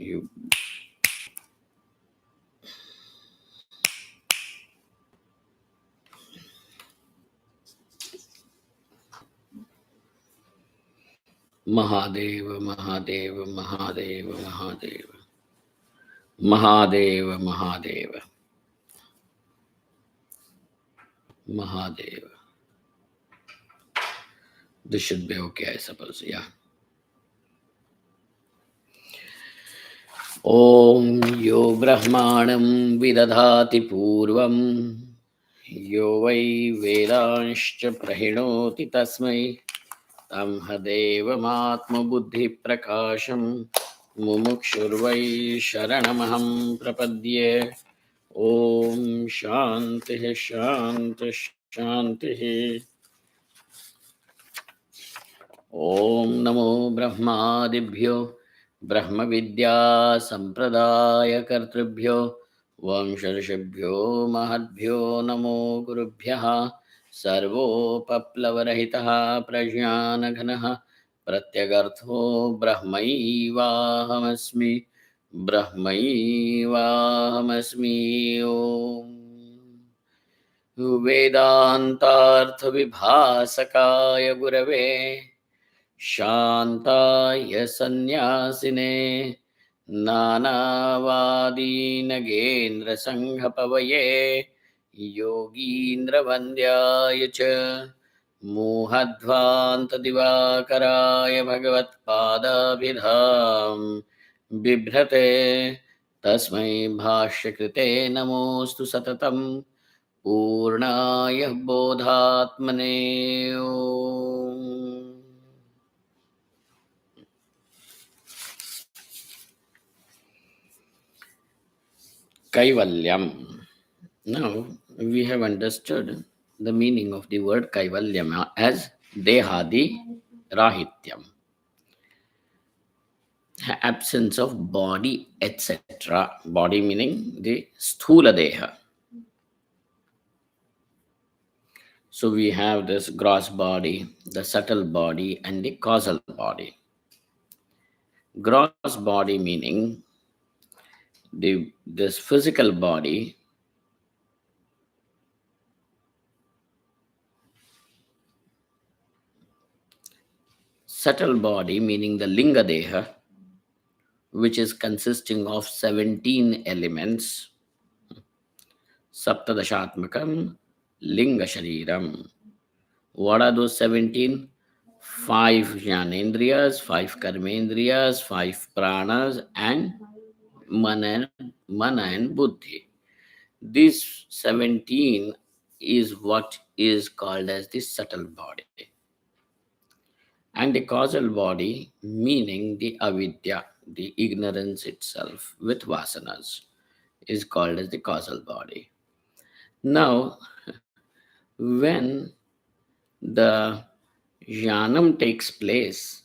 You Mahadeva, Mahadeva, Mahadeva, Mahadeva, Mahadeva, Mahadeva, Mahadeva. This should be okay, I suppose. Yeah. Om Yo Brahmanam Vidadhati Purvam Yo Vai Vedanscha Prahinoti Tasmai Tam Hadevamatma Buddhi Prakasham Mumukshurvai Sharanamaham Prapadye. Om Shanti Shanti Shanti. Om Namo Brahmadibhyo Brahma Vidya Sampradaya Kartribhyo Vamsharshibhyo Mahadbhyo Namo Gurubhyaha Sarvo Paplavarahitaha Prajnanaganaha Pratyagartho Brahmaivahamasmi Brahmaivahamasmi Om Vedantartha Vibhasakaya Gurave Shantaya Sannyasine Nanavadi Nagendra Sanghapavaye Yogindra Vandyaya Cha Muhadvanta Divakaraya Bhagavat Pada Vidham Bibhrate Tasmai Bhashyakrite Namostu Satatam Purnaya Bodhatmane Om. Kaivalyam. Now we have understood the meaning of the word Kaivalyam as Dehadi Rahityam, absence of body, etc. Body meaning the Sthula Deha. So we have this gross body, the subtle body, and the causal body. Gross body meaning this physical body, subtle body meaning the linga deha, which is consisting of 17 elements, saptadashatmakam linga shariram. What are those 17? 5 jnanendriyas, 5 karmendriyas, 5 pranas, and mana and buddhi. This 17 is what is called as the subtle body. And the causal body, meaning the avidya, the ignorance itself with vasanas, is called as the causal body. Now, when the jnanam takes place,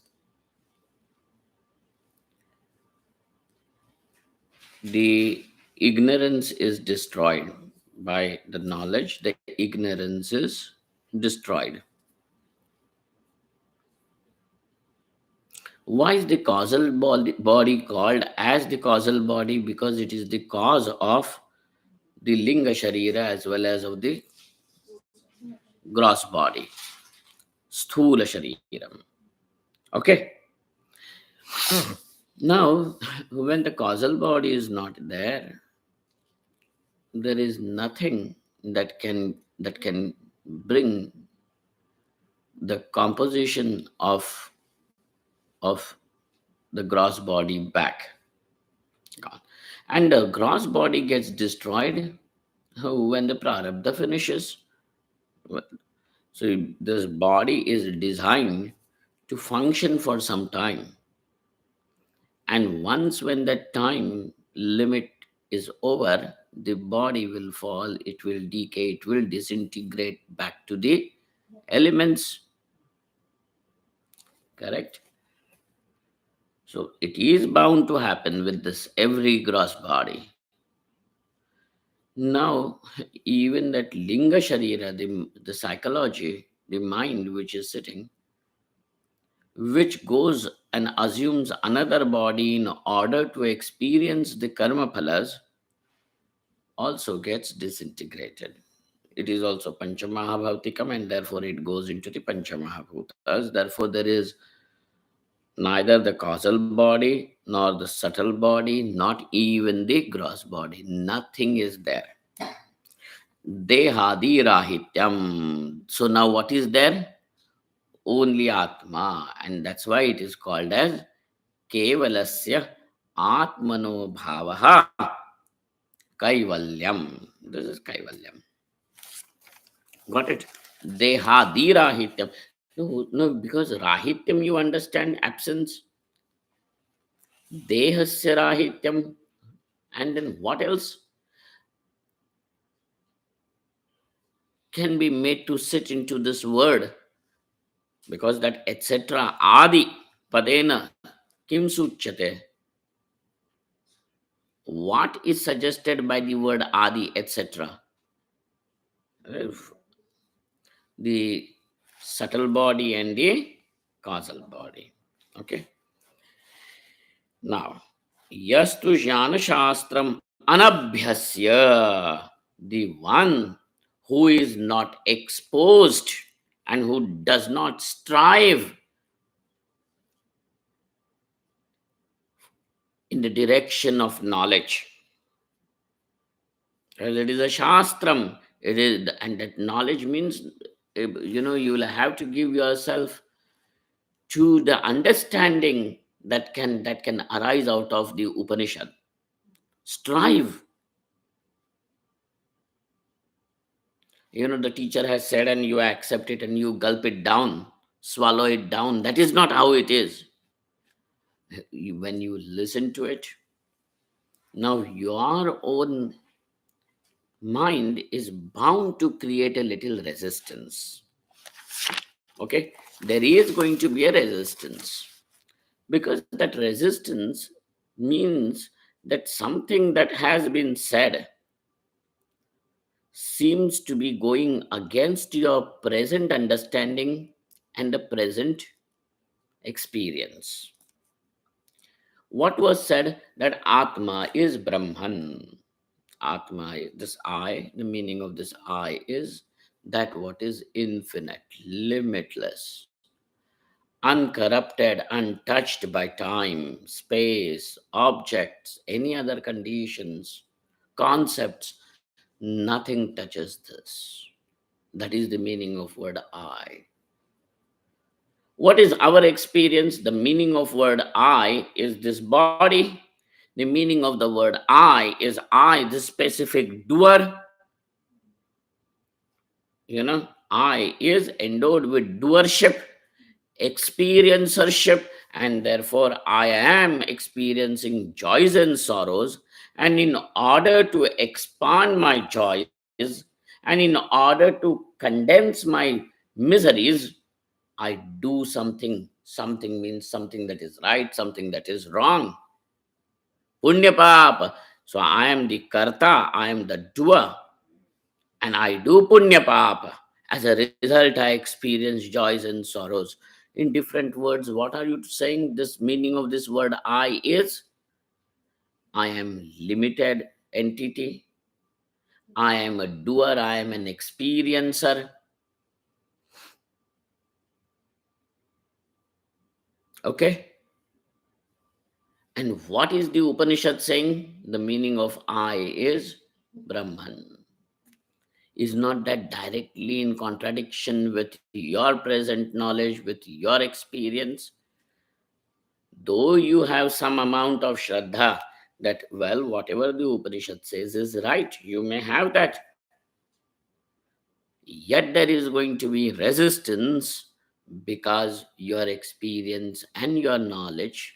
the ignorance is destroyed. By the knowledge, the ignorance is destroyed. Why is the causal body called as the causal body? Because it is the cause of the linga sharira as well as of the gross body, sthula shariram. Okay. Now, when the causal body is not there, there is nothing that can bring the composition of the gross body back. And the gross body gets destroyed when the prarabdha finishes. So this body is designed to function for some time. And once when that time limit is over, the body will fall, it will decay, it will disintegrate back to the elements. Correct? So it is bound to happen with this every gross body. Now, even that linga sharira, the psychology, the mind which is sitting, which goes and assumes another body in order to experience the karma phalas, also gets disintegrated. It is also Panchamahabhautikam, and therefore it goes into the Panchamahabhutas. Therefore, there is neither the causal body, nor the subtle body, not even the gross body. Nothing is there. Dehadi rahityam. So now what is there? Only Atma. And that's why it is called as Kevalasya Atmano Bhavaha Kaivalyam. This is Kaivalyam. Got it? Dehadi rahityam. No, no, because rahityam you understand absence. Dehasya rahityam. And then what else can be made to sit into this word? Because that etc. Adi padena kim suchyate. What is suggested by the word adi etc.? The subtle body and the causal body. Okay. Now, yastu jnana shastram anabhyasya, the one who is not exposed and who does not strive in the direction of knowledge. Well, it is a shastram. It is, and that knowledge means, you will have to give yourself to the understanding that can arise out of the Upanishad. Strive. The teacher has said, and you accept it and you gulp it down, swallow it down. That is not how it is. When you listen to it, now your own mind is bound to create a little resistance. Okay, there is going to be a resistance, because that resistance means that something that has been said seems to be going against your present understanding and the present experience. What was said, that Atma is Brahman. Atma, this I, the meaning of this I is that what is infinite, limitless, uncorrupted, untouched by time, space, objects, any other conditions, concepts. Nothing touches this. That is the meaning of word I. What is our experience? The meaning of word I is this body. The meaning of the word I is I, the specific doer. I is endowed with doership, experiencership, and therefore I am experiencing joys and sorrows. And in order to expand my joys, and in order to condense my miseries, I do something. Something means something that is right, something that is wrong. Punya papa. So I am the karta, I am the doer, and I do punya papa. As a result, I experience joys and sorrows. In different words, what are you saying? This meaning of this word I is, I am limited entity. I am a doer. I am an experiencer. Okay. And what is the Upanishad saying? The meaning of I is Brahman. Is not that directly in contradiction with your present knowledge, with your experience? Though you have some amount of Shraddha that, well, whatever the Upanishad says is right, you may have that. Yet there is going to be resistance, because your experience and your knowledge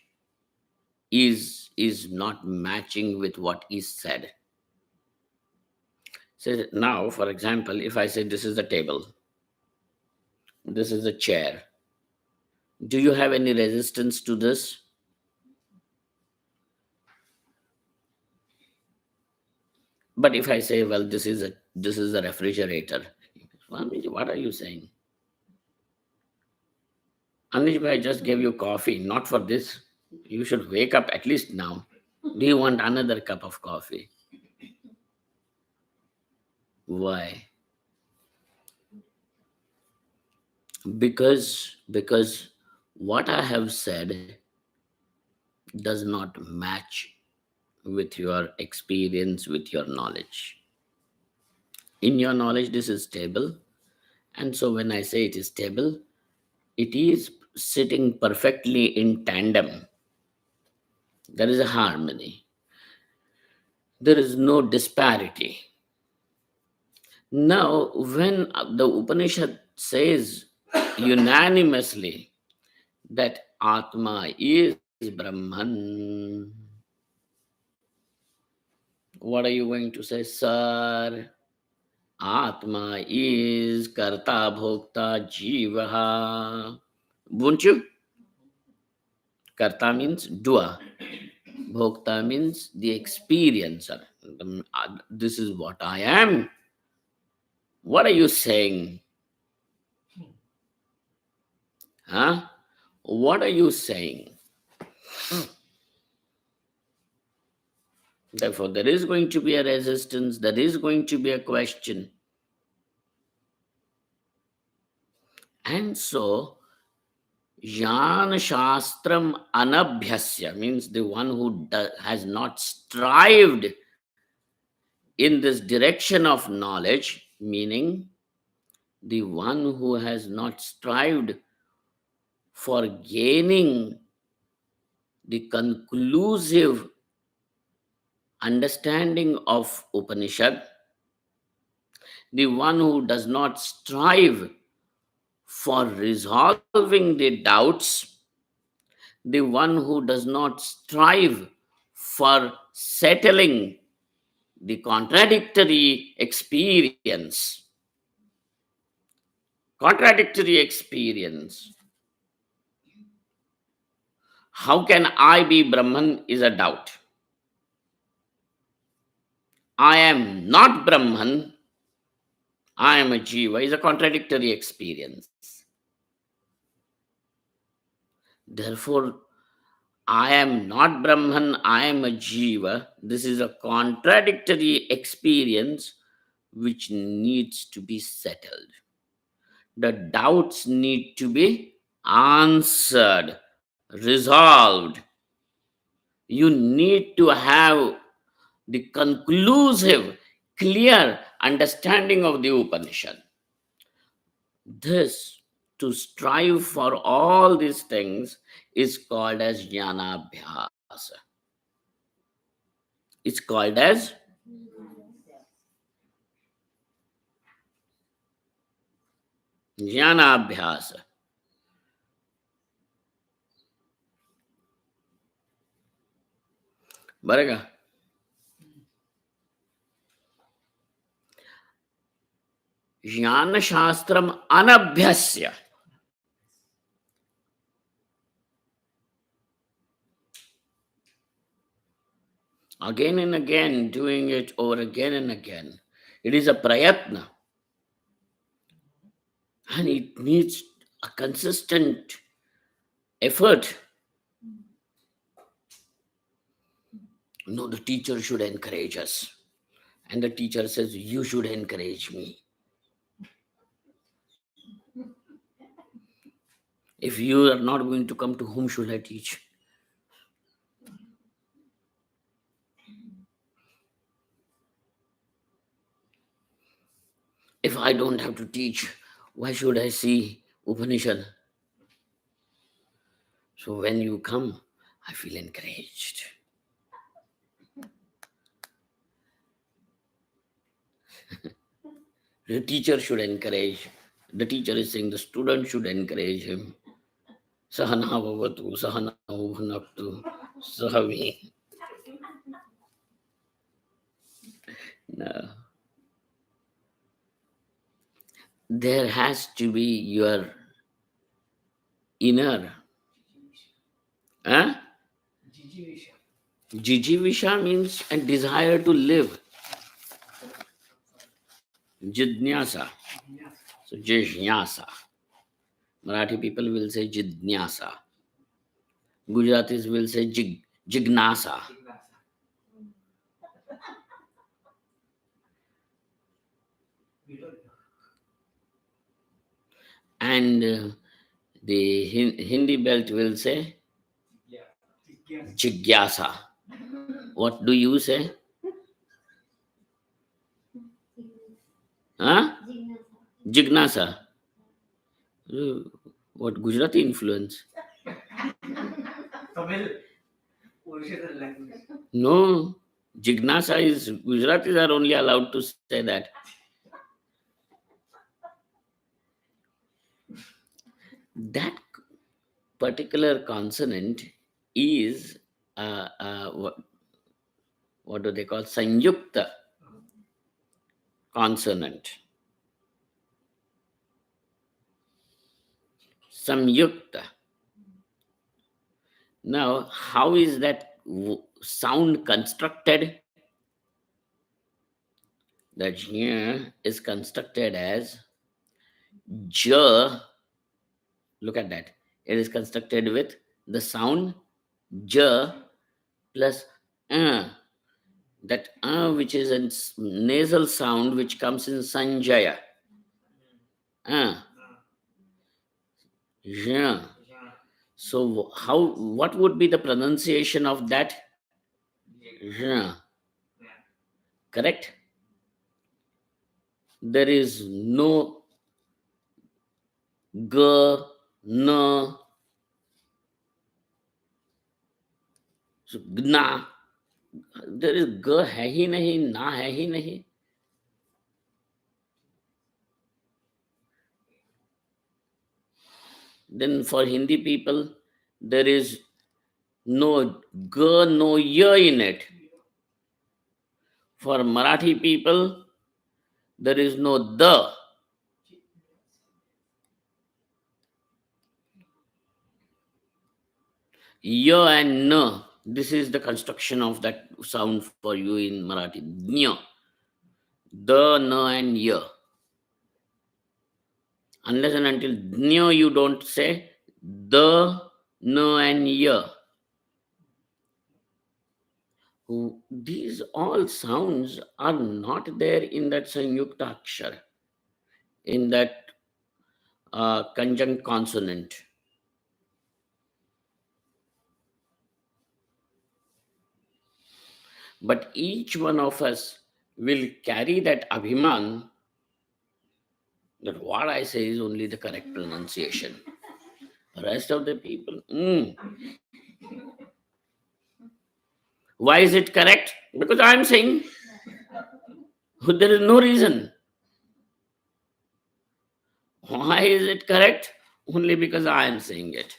is not matching with what is said. So now, for example, if I say this is a table, this is a chair, do you have any resistance to this? But if I say, well, this is a refrigerator, Swamiji, what are you saying? Anish bhai, I just gave you coffee, not for this. You should wake up at least now. Do you want another cup of coffee? Why? Because what I have said does not match with your experience, with your knowledge. In your knowledge, this is stable. And so when I say it is stable, it is sitting perfectly in tandem. There is a harmony. There is no disparity. Now, when the Upanishad says unanimously that Atma is Brahman, what are you going to say, sir? Atma is Karta Bhokta Jivaha. Won't you? Karta means doer. Bhokta means the experiencer. This is what I am. What are you saying? Huh? What are you saying? Therefore, there is going to be a resistance, there is going to be a question. And so, Yan Shastram Anabhyasya means the one who has not strived in this direction of knowledge, meaning the one who has not strived for gaining the conclusive understanding of Upanishad, the one who does not strive for resolving the doubts, the one who does not strive for settling the contradictory experience. Contradictory experience. How can I be Brahman is a doubt. I am not Brahman, I am a Jiva is a contradictory experience. Therefore, I am not Brahman, I am a Jiva. This is a contradictory experience which needs to be settled. The doubts need to be answered, resolved. You need to have the conclusive, clear understanding of the Upanishad. This, to strive for all these things, is called as jnanabhyasa. It's called as jnanabhyasa. Baraga. Jnana Shastram Anabhyasya. Again and again, doing it over again and again. It is a prayatna. And it needs a consistent effort. No, the teacher should encourage us. And the teacher says, you should encourage me. If you are not going to come, to whom should I teach? If I don't have to teach, why should I see Upanishad? So when you come, I feel encouraged. The teacher should encourage. The teacher is saying the student should encourage him. Sahana bhavatu, sahana bhunaktu, sahavi. No. There has to be your inner. Huh? Jijivisha means a desire to live. Jidnyasa. So jijnyasa. Marathi people will say Jidnyasa. Gujaratis will say Jignasa. And the Hindi belt will say Jigyasa. What do you say? Huh? Jignasa. Uh, What Gujarati influence? No. Jignasa is Gujaratis are only allowed to say that. That particular consonant is what do they call Sanyukta consonant. Samyukta. Now, how is that sound constructed? That here is constructed as J. Look at that. It is constructed with the sound J plus that which is a nasal sound which comes in Sanjaya. Uh, yeah. So how what would be the pronunciation of that? Yeah. Correct? There is no g, n, so gna. There is g hai hi nahi, na hai hi nahi. Then for Hindi people, there is no g, no y in it. For Marathi people, there is no the. Y and n. This is the construction of that sound for you in Marathi. Nya. The, n, and y. Unless and until nya you don't say the, n, and y. These all sounds are not there in that Sanyukta Akshar, in that conjunct consonant. But each one of us will carry that abhiman that what I say is only the correct pronunciation. The rest of the people, why is it correct? Because I am saying there is no reason. Why is it correct? Only because I am saying it.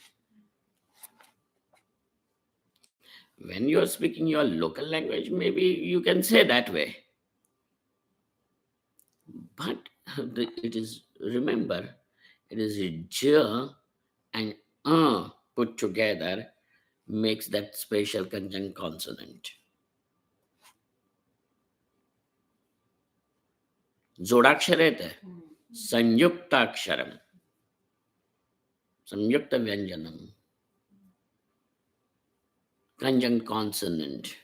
When you are speaking your local language, maybe you can say that way. But it is, remember, it is j and put together makes that special conjunct consonant. जोड़ाक्षर रहता है संयुक्ताक्षरम संयुक्त व्यंजनम conjunct consonant.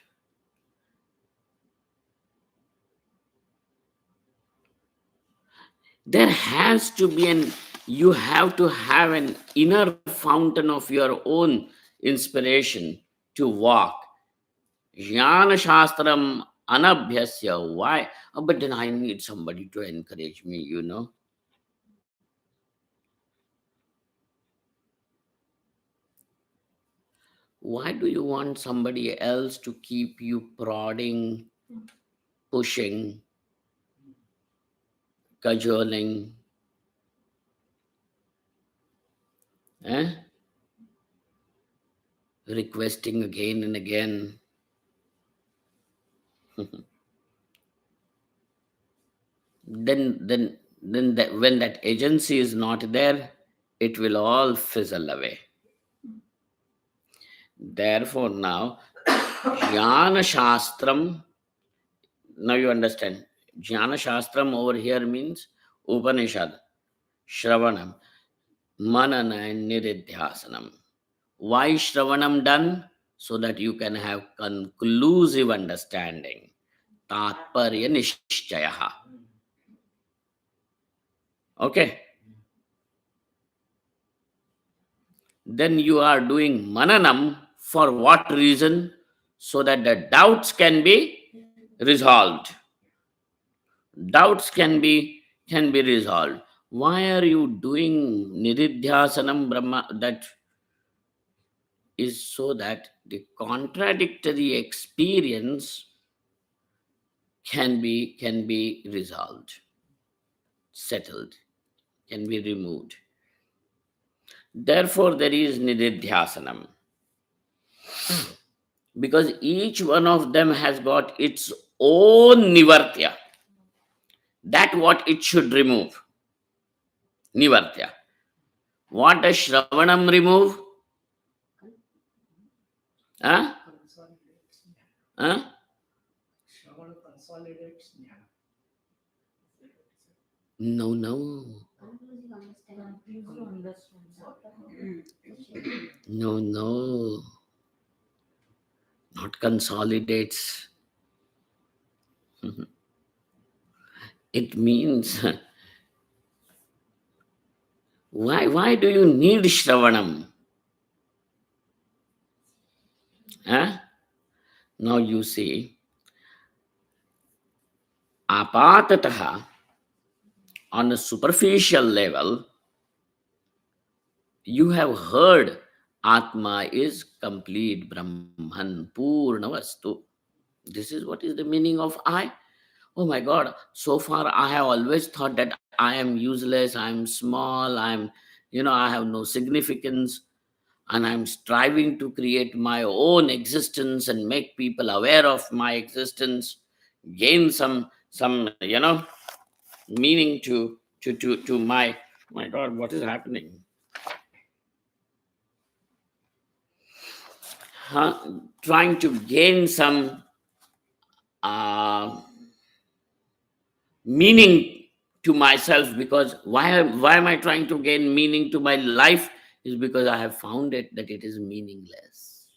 There has to be you have to have an inner fountain of your own inspiration to walk. Jnana Shastram Anabhyasya. Why? Oh, but then I need somebody to encourage me. Why do you want somebody else to keep you prodding, pushing, cajoling? Eh? Requesting again and again. then when that agency is not there, it will all fizzle away. Therefore now jnana shastram, now you understand, jnana shastram over here means Upanishad, Shravanam. Manana and Niridhyasanam. Why Shravanam done? So that you can have conclusive understanding. Tatparya Nishchayaha. Okay. Then you are doing Mananam for what reason? So that the doubts can be resolved. Doubts can be resolved. Why are you doing Niridhyasanam Brahma? That is so that the contradictory experience can be resolved, settled, can be removed. Therefore there is Nididhyasanam, because each one of them has got its own nivartya, that what it should remove. Nivartya. What does Shravanam remove? Huh? Huh? No, no. No, no. Not consolidates. It means, why do you need Shravanam? Huh? Now you see, apatataha, on a superficial level, you have heard Atma is complete Brahman, Purna Vastu. This is what is the meaning of I. Oh my God, so far I have always thought that I am useless, I am small, I have no significance, and I'm striving to create my own existence and make people aware of my existence, gain some meaning to my God, what is happening? Huh? Trying to gain some uh, meaning to myself, because why am I trying to gain meaning to my life? Is because I have found it that it is meaningless.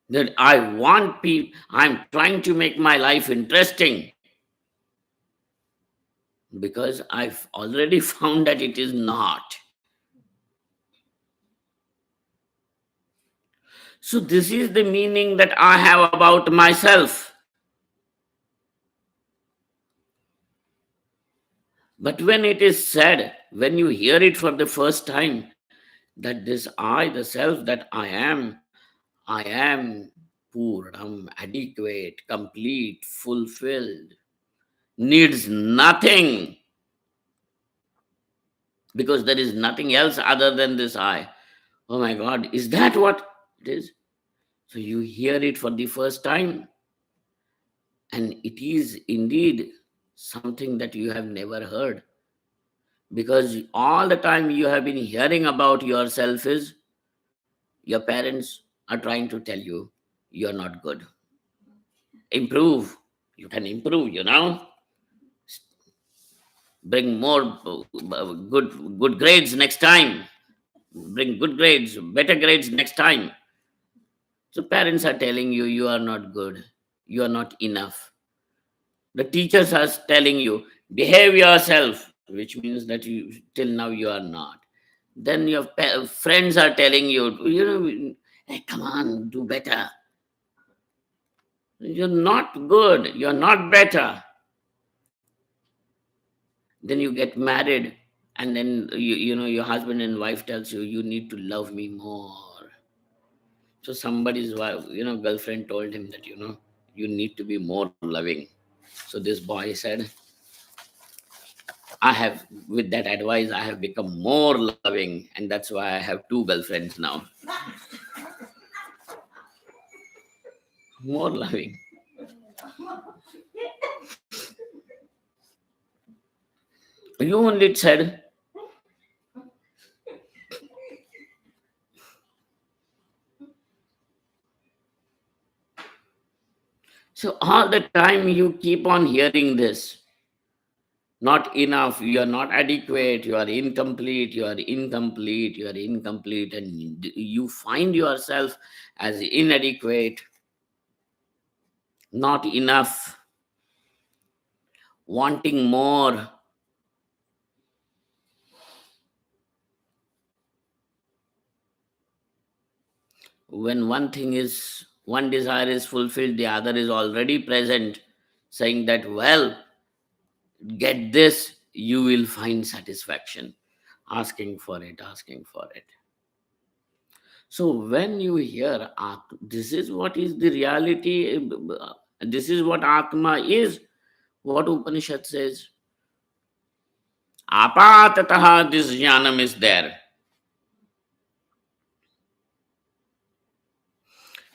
That I want people, I'm trying to make my life interesting, because I've already found that it is not. So this is the meaning that I have about myself. But when it is said, when you hear it for the first time, that this I, the self that I am Purnam, adequate, complete, fulfilled, needs nothing, because there is nothing else other than this I. Oh my God, is that what it is? So you hear it for the first time, and it is indeed something that you have never heard, because all the time you have been hearing about yourself is your parents are trying to tell you you're not good. Improve. You can improve. Bring more good grades next time. Bring good grades, better grades next time. So parents are telling you you are not good. You are not enough. The teachers are telling you behave yourself, which means that you till now you are not. Then your friends are telling you, hey, come on, do better. You're not good. You're not better. Then you get married, and then your husband and wife tells you you need to love me more. So somebody's wife, girlfriend told him that you need to be more loving. So this boy said, I have, with that advice, I have become more loving, and that's why I have two girlfriends now. More loving. You only said, so all the time you keep on hearing this. not enough, you are not adequate, you are incomplete, you are incomplete, you are incomplete, and you find yourself as inadequate, not enough, wanting more. When one desire is fulfilled, the other is already present, saying that, well, get this, you will find satisfaction. Asking for it, asking for it. So when you hear this is what is the reality, this is what Atma is, what Upanishad says. Apatataha, this jnanam is there.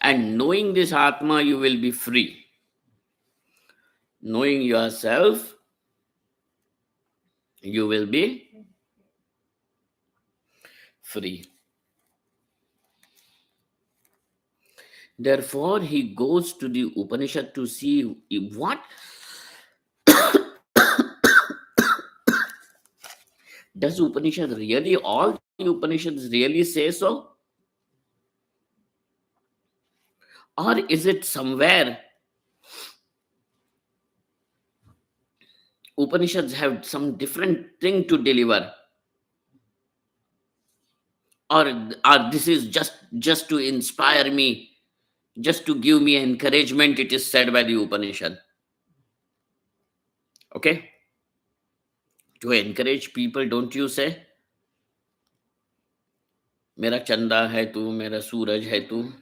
And knowing this Atma, you will be free. Knowing yourself, you will be free. Therefore, he goes to the Upanishad to see what does Upanishad really, all the Upanishads really say so? Or is it somewhere Upanishads have some different thing to deliver? Or this is just to inspire me, just to give me encouragement, it is said by the Upanishad. Okay? To encourage people, don't you say, मेरा चंदा है तू, मेरा सूरज है तू,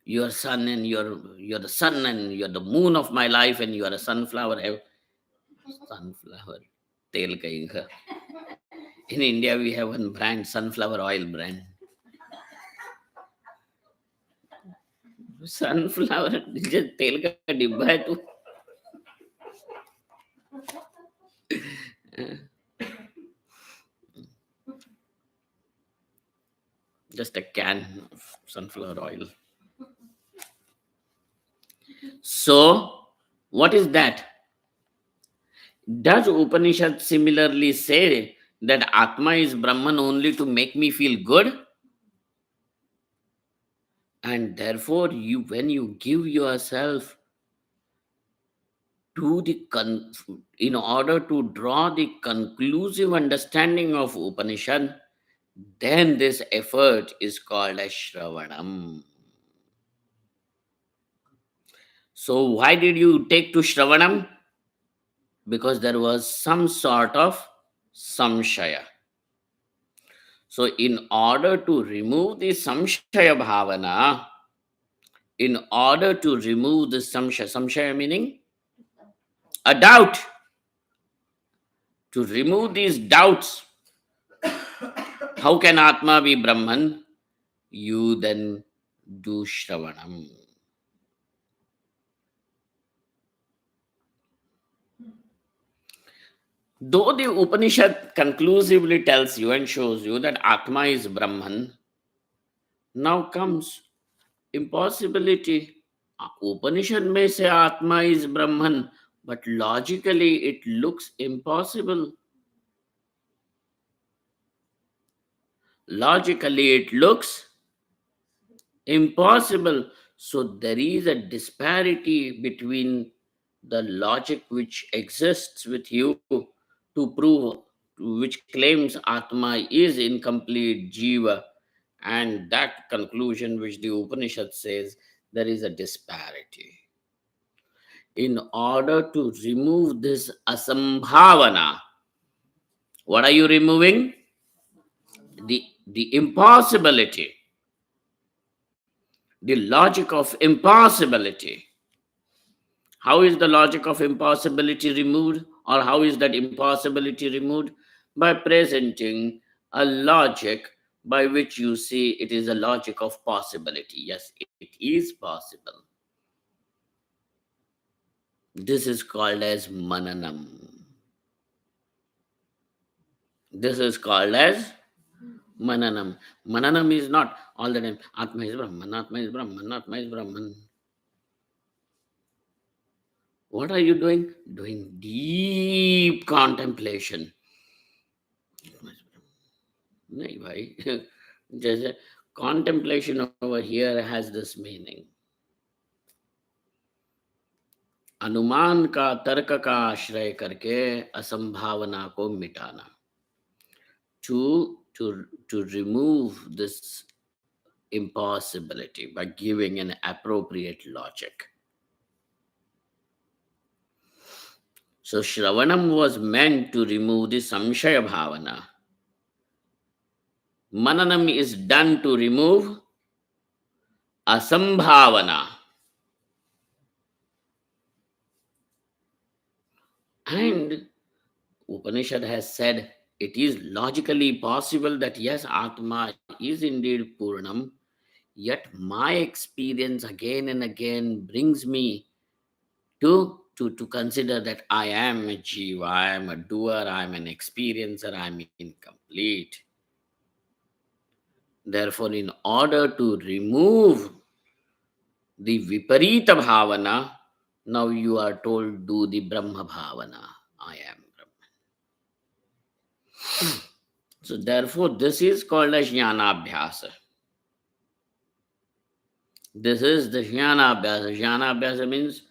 your sun and you're the sun and you're the moon of my life and you are a sunflower. Sunflower tail kahin ka. In India we have one brand, sunflower oil brand. Sunflower तेल का डिब्बा है तू. Just a can of sunflower oil. So what is that? Does Upanishad similarly say that Atma is Brahman only to make me feel good? And therefore, when you give yourself to in order to draw the conclusive understanding of Upanishad, then this effort is called as Shravanam. So, why did you take to Shravanam? Because there was some sort of samshaya. So, in order to remove the samshaya bhavana, in order to remove the samshaya meaning a doubt, to remove these doubts, how can Atma be Brahman? You then do Shravanam. Though the Upanishad conclusively tells you and shows you that Atma is Brahman, now comes impossibility. Upanishad may say Atma is Brahman, but logically it looks impossible. Logically it looks impossible. So there is a disparity between the logic which exists with you to prove, which claims Atma is incomplete Jiva, and that conclusion which the Upanishad says, there is a disparity. In order to remove this asambhavana, what are you removing? The impossibility, the logic of impossibility. How is the logic of impossibility removed, or how is that impossibility removed? By presenting a logic by which you see it is a logic of possibility. Yes, it is possible. This is called as mananam. This is called as mananam. Mananam is not all the time Atma is Brahman, Atma is Brahman, Atma is Brahman. What are you doing? Doing deep contemplation. नहीं भाई जैसे contemplation over here has this meaning. अनुमान का तर्क का आश्रय करके असंभावना को मिटाना. To remove this impossibility by giving an appropriate logic. So Shravanam was meant to remove the samshaya bhavana. Mananam is done to remove asambhavana. And Upanishad has said it is logically possible that yes, Atma is indeed Purnam, yet my experience again and again brings me to consider that I am a jiva, I am a doer, I am an experiencer, I am incomplete. Therefore, in order to remove the viparita bhavana, now you are told do the Brahma bhavana. I am Brahma. So therefore, this is called as jnana abhyasa. This is the jnana abhyasa. Jnana abhyasa means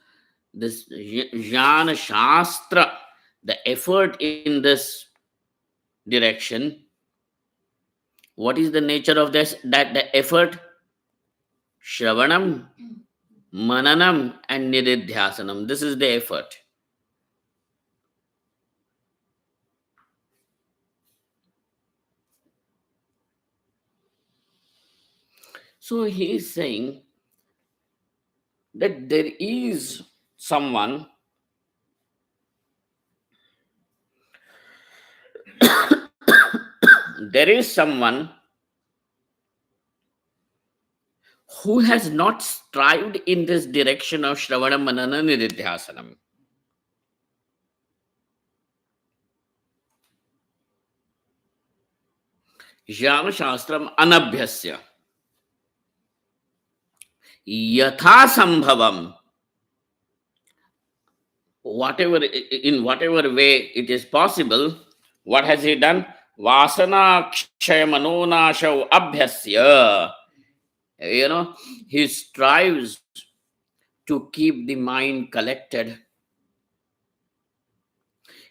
this jnana shastra, the effort in this direction. What is the nature of this? That the effort? Shravanam, mananam, and nididhyasanam. This is the effort. So he is saying that there is someone, there is someone who has not strived in this direction of Shravana Manana Nididhyasanam. Jnana Shastram Anabhyasya Yatha Sambhavam, whatever in whatever way it is possible, what has he done? Vasana Kshaya Manonashav Abhyasya. You know, he strives to keep the mind collected.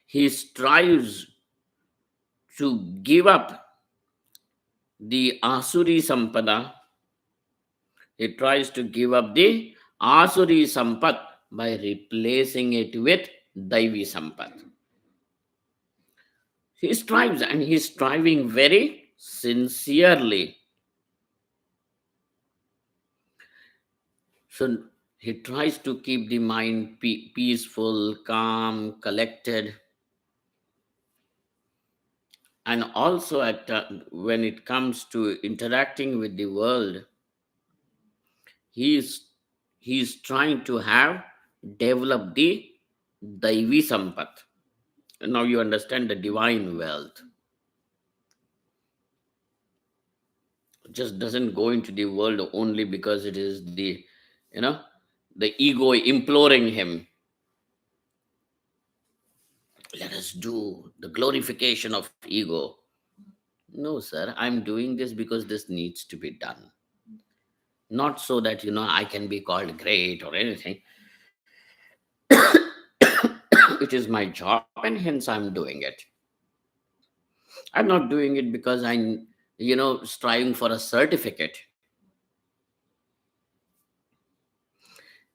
He strives to give up the Asuri Sampada. He tries to give up the Asuri Sampat by replacing it with Daivi Sampat. He strives and he's striving very sincerely. So he tries to keep the mind peaceful, calm, collected. And also when it comes to interacting with the world, he's he's trying to have develop the Daivi Sampat. Now you understand the divine wealth. Just doesn't go into the world only because it is the, you know, the ego imploring him, let us do the glorification of ego. No, sir, I'm doing this because this needs to be done. Not so that, you know, I can be called great or anything. It is my job and hence I'm doing it. I'm not doing it because I'm, you know, striving for a certificate.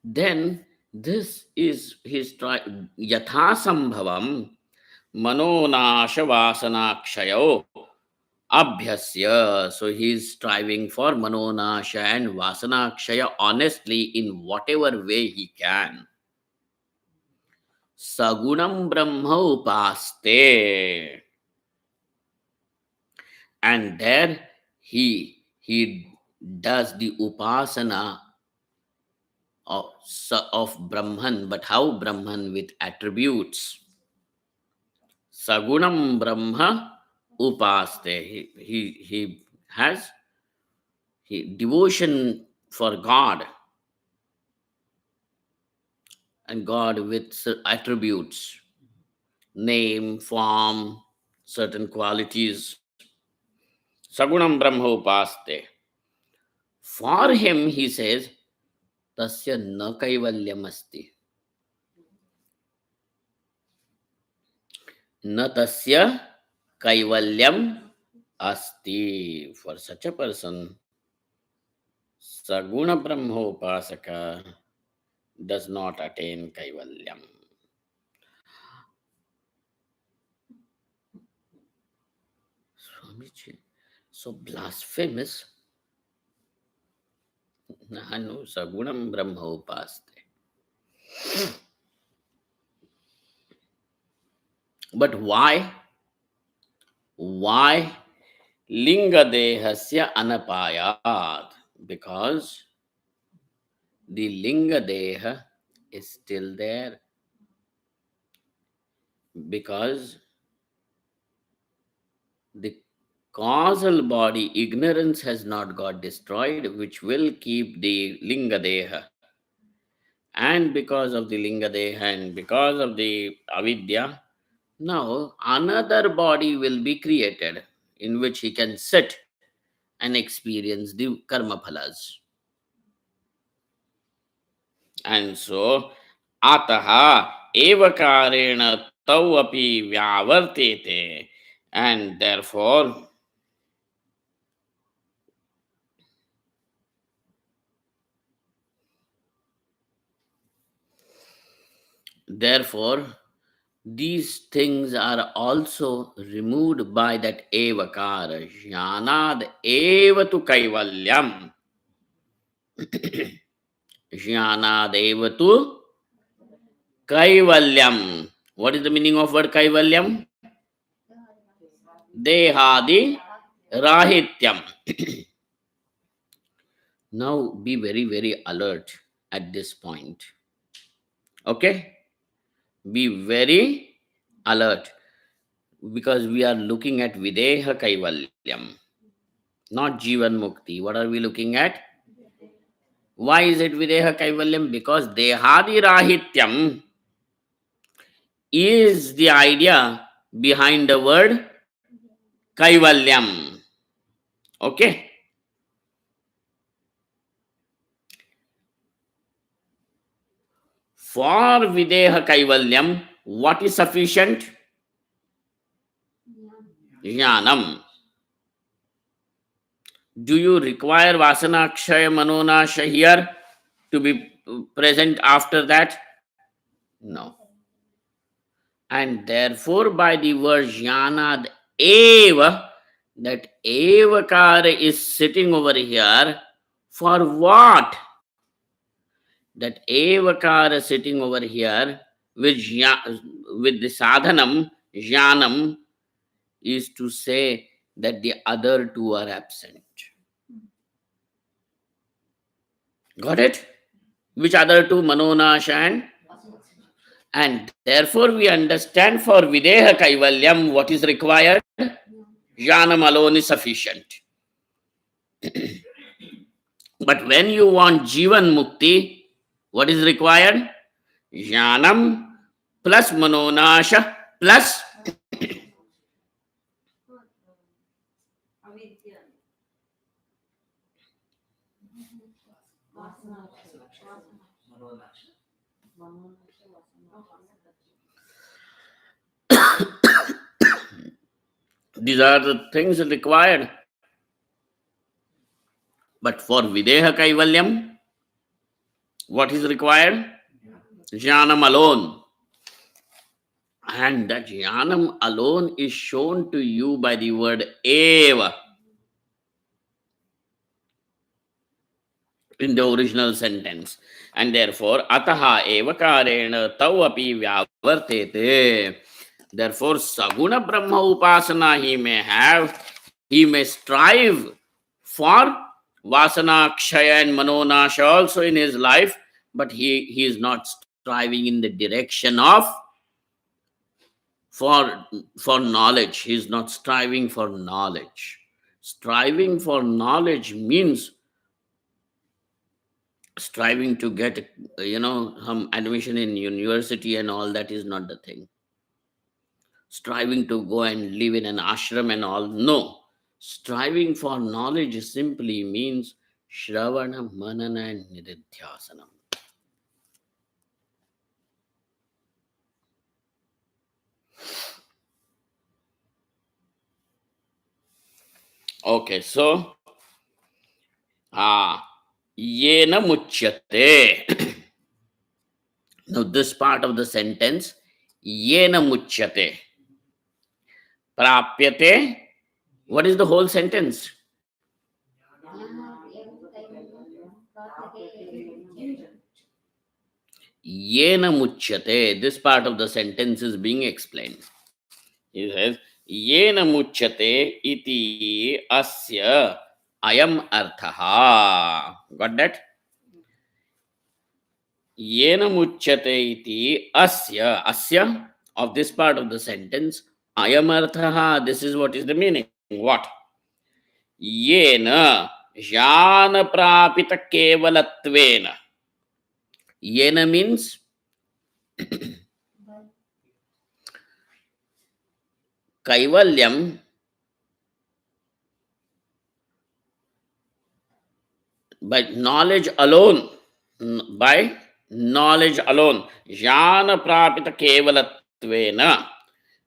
Then this is his yathasambhavam manonasha vasanakshayo abhyasya. So he's striving for manonasha and vasanakshaya honestly in whatever way he can. Sagunam brahma upaste. And there he does the upasana of Brahman, but how Brahman? With attributes. Sagunam Brahma upaste. He has devotion for God and God with attributes, name, form, certain qualities. Sagunam Brahma upaste. For him, he says, Tasya na kaivalyam asti. Na tasya kaivalyam asti. For such a person, Saguna Brahmopasaka does not attain Kaivalyam. Swamiji, so blasphemous. Nanu Sagunam Brahmopaste. But why? Why Linga Dehasya Anapayat? Because the Linga Deha is still there. Because the causal body, ignorance has not got destroyed, which will keep the Linga Deha. And because of the Linga Deha and because of the Avidya, now another body will be created in which he can sit and experience the karma phalas. And so, ataha evakarena tau api vyavartete. And therefore, these things are also removed by that evakara. Jnanad eva tu kaivalyam. Jnanad eva tu kaivalyam. What is the meaning of word kaivalyam? Dehadi rahityam. Now be very, very alert at this point. Okay? Be very alert because we are looking at Videha Kaivalyam, not Jivanmukti. What are we looking at? Why is it Videha Kaivalyam? Because Dehadi Rahityam is the idea behind the word Kaivalyam. Okay? For Videha Kaivalyam, what is sufficient? Jnanam. Do you require Vasanakshaya Manonasha here to be present after that? No. And therefore, by the word Jnanad Eva, that Evakara is sitting over here for what? That Evakara sitting over here with, with the sadhanam, Jnanam, is to say that the other two are absent. Got it? Which other two? Manonasha and therefore we understand for Videha Kaivalyam what is required? Jnanam alone is sufficient. But when you want Jivan Mukti, what is required? Jnanam plus Manonasha plus these are the things required. But for Videha Kaivalyam, what is required? Jnanam alone. And that Jnanam alone is shown to you by the word Eva in the original sentence. And therefore, ataha evakarena tau api vyavartete. Therefore, Saguna Brahma Upasana he may have, he may strive for Vasana, Kshaya and Manonasha also in his life, but he is not striving in the direction of for knowledge. He is not striving for knowledge. Striving for knowledge means striving to get some admission in university and all, that is not the thing. Striving to go and live in an ashram and all, no. Striving for knowledge simply means shravana manana and nididhyasanam. Okay, so ah yena muchyate. Now this part of the sentence, yena muchyate prapyate, what is the whole sentence? Yena muchyate, this part of the sentence is being explained. He says, Yena muchyate iti asya ayam arthaha. Got that? Yena muchyate iti asya, asya of this part of the sentence, ayam arthaha, this is what is the meaning. What? Yena jnana prapita kevalatvena. Yena means kaivalyam by knowledge alone. By knowledge alone, jnana prapita kevalatvena,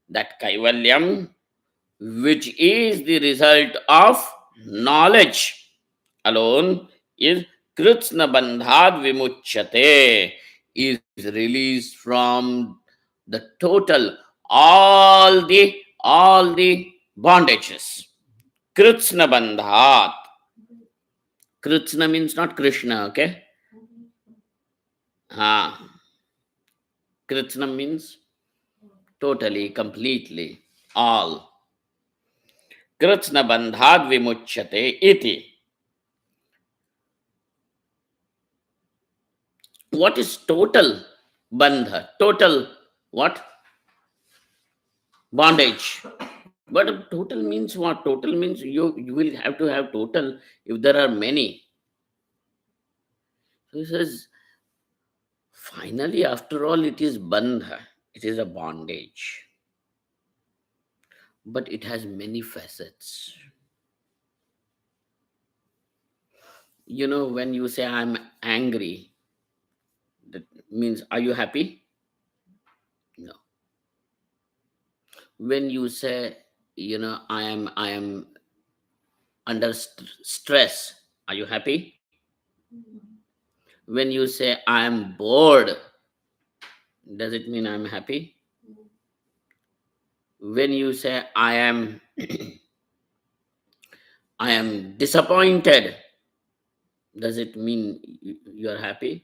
that kaivalyam which is the result of knowledge alone is kritsna bandhad vimuchyate, is released from the total, all the bondages. Kritsna bandhat. Kritsna means not Krishna, okay? Ha. Kritsna means totally, completely, all. Kritsna bandhad vimuchyate iti. What is total bandha? Total what? Bondage. But total means what? Total means you will have to have total if there are many. So he says, finally, after all, it is bandha. It is a bondage. But it has many facets. When you say I'm angry, that means are you happy? No. When you say, I am under stress, are you happy? When you say I am bored, does it mean I'm happy? When you say I am disappointed, does it mean you are happy?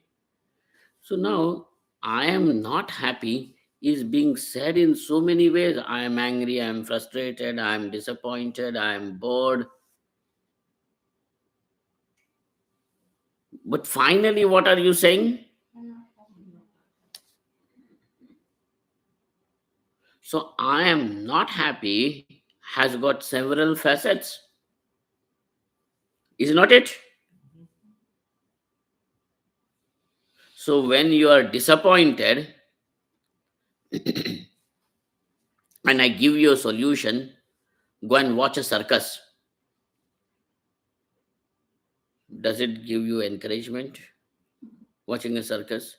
So now I am not happy is being said in so many ways. I am angry, I am frustrated, I am disappointed, I am bored. But finally, what are you saying? So I am not happy has got several facets. Is not it? So when you are disappointed and I give you a solution, go and watch a circus. Does it give you encouragement? Watching a circus?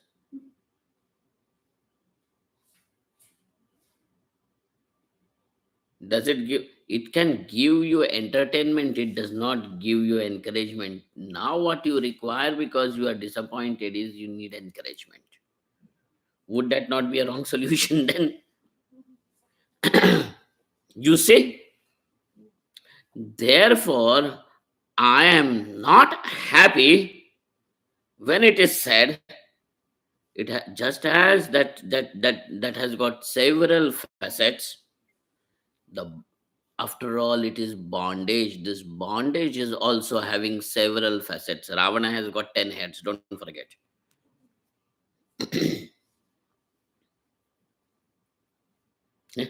Does it give? It can give you entertainment, it does not give you encouragement. Now what you require because you are disappointed is you need encouragement. Would that not be a wrong solution then? You see? Therefore, I am not happy when it is said, just as that has got several facets. The After all, it is bondage. This bondage is also having several facets. Ravana has got 10 heads, don't forget. Yeah.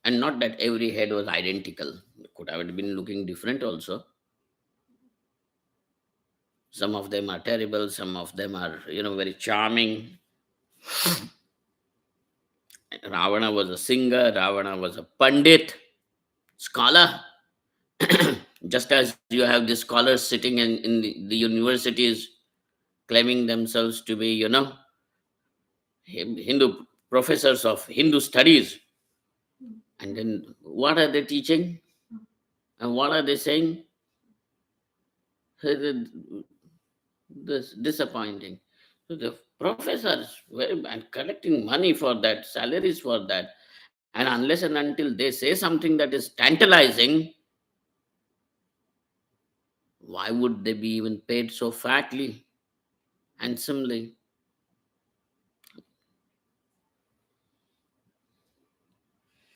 And not that every head was identical, it could have been looking different also. Some of them are terrible, some of them are, very charming. Ravana was a singer, Ravana was a pandit, scholar. Just as you have the scholars sitting in the universities claiming themselves to be, Hindu professors of Hindu studies. And then what are they teaching? And what are they saying? This disappointing. So the professors were and collecting money for that, salaries for that, and unless and until they say something that is tantalizing, why would they be even paid so fatly, handsomely?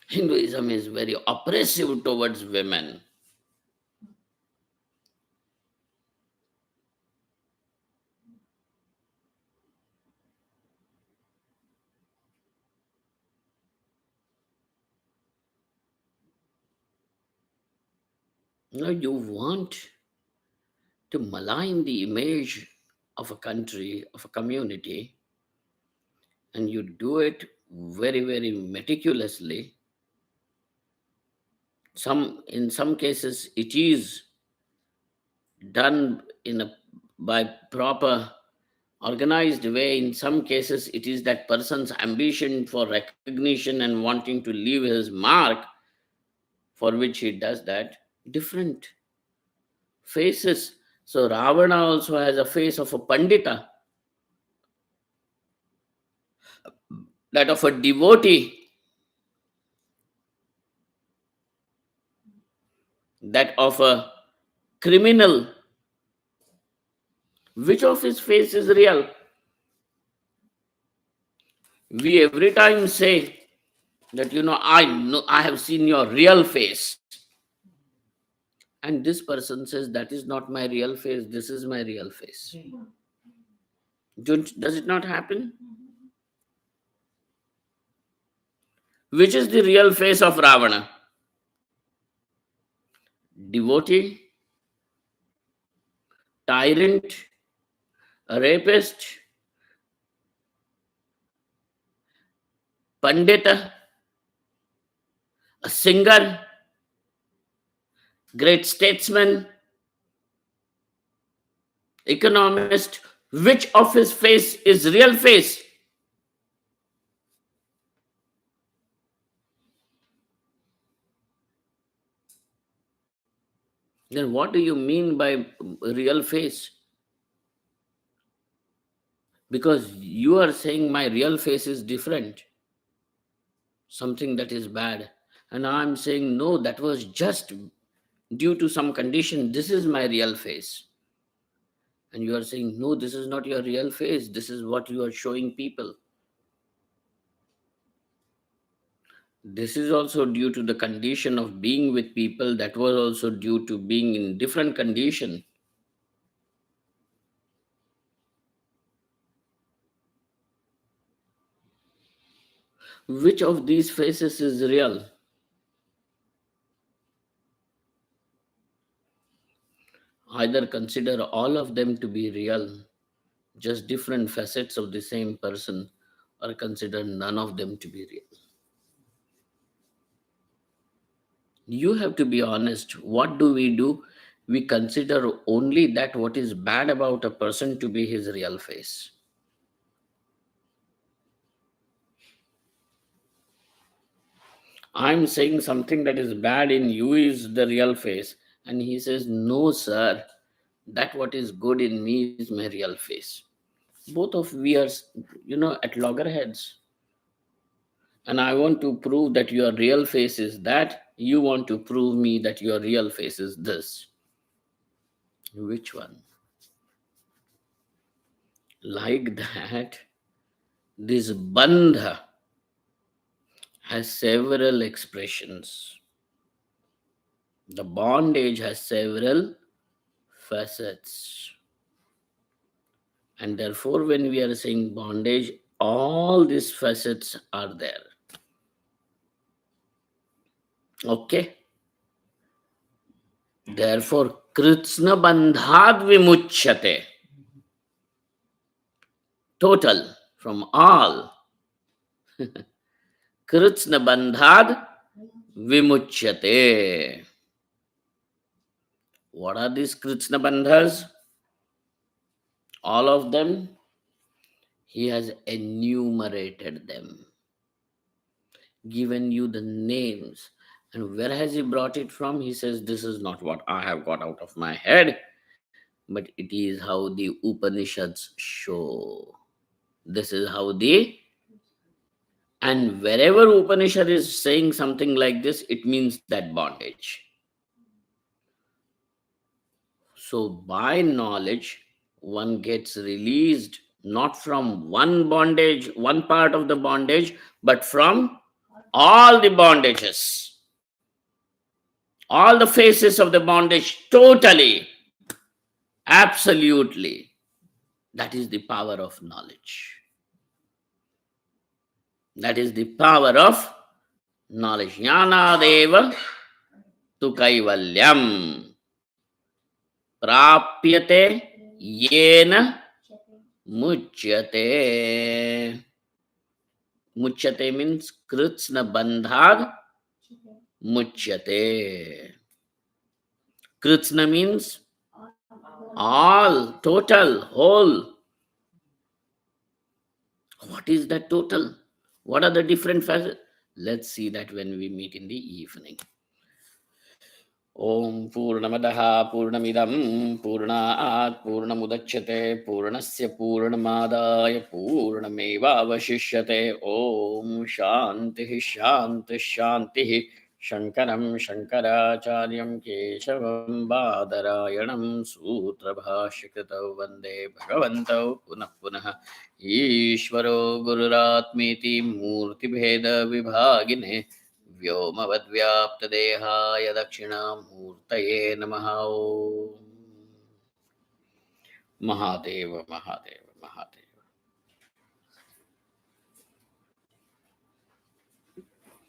Hinduism is very oppressive towards women. You want to malign the image of a country, of a community, and you do it very, very meticulously. In some cases it is done by proper organized way. In some cases it is that person's ambition for recognition and wanting to leave his mark, for which he does that. Different faces. So Ravana also has a face of a pandita, that of a devotee, that of a criminal. Which of his face is real? We every time say that, I have seen your real face. And this person says, that is not my real face, this is my real face. Does it not happen? Which is the real face of Ravana? Devotee, tyrant, a rapist, pandita, a singer, great statesman, economist. Which of his face is real face? Then what do you mean by real face? Because you are saying my real face is different, something that is bad. And I'm saying, no, that was just due to some condition. This is my real face. And you are saying, no, this is not your real face. This is what you are showing people. This is also due to the condition of being with people. That was also due to being in different condition. Which of these faces is real? Either consider all of them to be real, just different facets of the same person, or consider none of them to be real. You have to be honest. What do? We consider only that what is bad about a person to be his real face. I'm saying something that is bad in you is the real face. And he says, no, sir, that what is good in me is my real face. Both of we are, at loggerheads. And I want to prove that your real face is that. You want to prove me that your real face is this. Which one? Like that, this bandha has several expressions. The bondage has several facets. And therefore, when we are saying bondage, all these facets are there. Okay? Therefore, kritsna bandhad vimuchyate. Total, from all. Kritsna bandhad vimuchyate. What are these kritsna bandhas? All of them. He has enumerated them, given you the names. And where has he brought it from? He says, this is not what I have got out of my head, but it is how the Upanishads show. This is how the, and wherever Upanishad is saying something like this, it means that bondage. So by knowledge, one gets released not from one bondage, one part of the bondage, but from all the bondages, all the phases of the bondage, totally, absolutely. That is the power of knowledge. That is the power of knowledge. Jnanadeva tu kaivalyam prapyate yena muchyate. Muchyate means kritsna bandhad muchyate. Kritsna means all, total, whole. What is that total? What are the different facets? Let's see that when we meet in the evening. Om Purnamadaha Purnamidam Purnat Purnamudachyate Purnasya Purnamadaya Purnameva Vashishyate. Om Shanti Shanti Shanti. Shankaram Shankaracharyam Keshavam Badarayanam Sutra Bhashyakritau Vande Bhagavantau Punah Punah Ishvaro Gururatmiti Murti Bheda Vibhagine व्योमवद्व्याप्तदेहाय दक्षिणामूर्तये नमः। ओम महादेव महादेव महादेव।